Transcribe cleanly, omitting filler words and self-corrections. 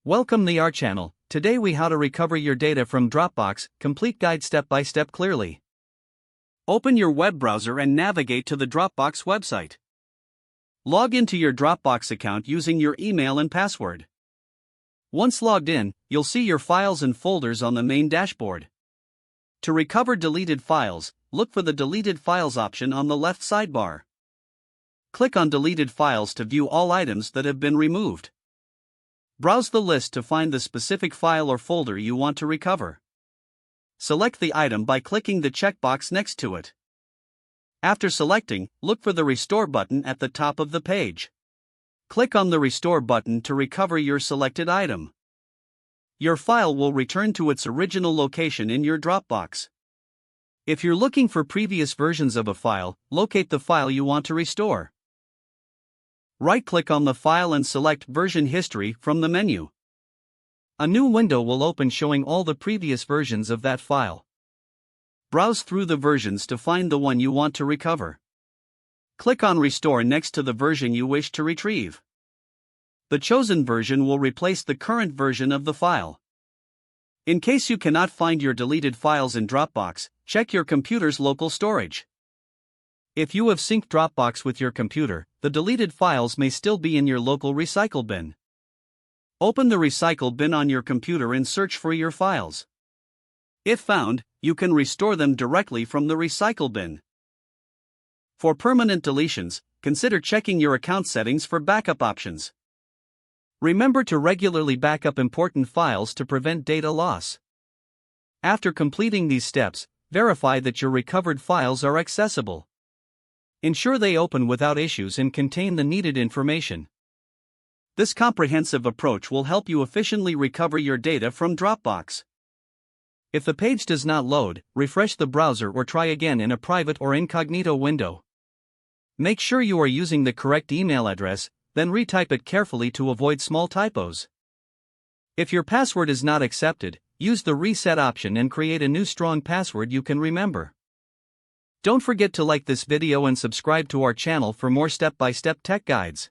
Welcome to our channel. Today we how to recover your data from Dropbox, complete guide step by step clearly. Open your web browser and navigate to the Dropbox website. Log into your Dropbox account using your email and password. Once logged in, you'll see your files and folders on the main dashboard. To recover deleted files, look for the Deleted Files option on the left sidebar. Click on Deleted Files to view all items that have been removed. Browse the list to find the specific file or folder you want to recover. Select the item by clicking the checkbox next to it. After selecting, look for the Restore button at the top of the page. Click on the Restore button to recover your selected item. Your file will return to its original location in your Dropbox. If you're looking for previous versions of a file, locate the file you want to restore. Right-click on the file and select Version History from the menu. A new window will open showing all the previous versions of that file. Browse through the versions to find the one you want to recover. Click on Restore next to the version you wish to retrieve. The chosen version will replace the current version of the file. In case you cannot find your deleted files in Dropbox, check your computer's local storage. If you have synced Dropbox with your computer, the deleted files may still be in your local recycle bin. Open the recycle bin on your computer and search for your files. If found, you can restore them directly from the recycle bin. For permanent deletions, consider checking your account settings for backup options. Remember to regularly back up important files to prevent data loss. After completing these steps, verify that your recovered files are accessible. Ensure they open without issues and contain the needed information. This comprehensive approach will help you efficiently recover your data from Dropbox. If the page does not load, refresh the browser or try again in a private or incognito window. Make sure you are using the correct email address, then retype it carefully to avoid small typos. If your password is not accepted, use the Reset option and create a new strong password you can remember. Don't forget to like this video and subscribe to our channel for more step-by-step tech guides.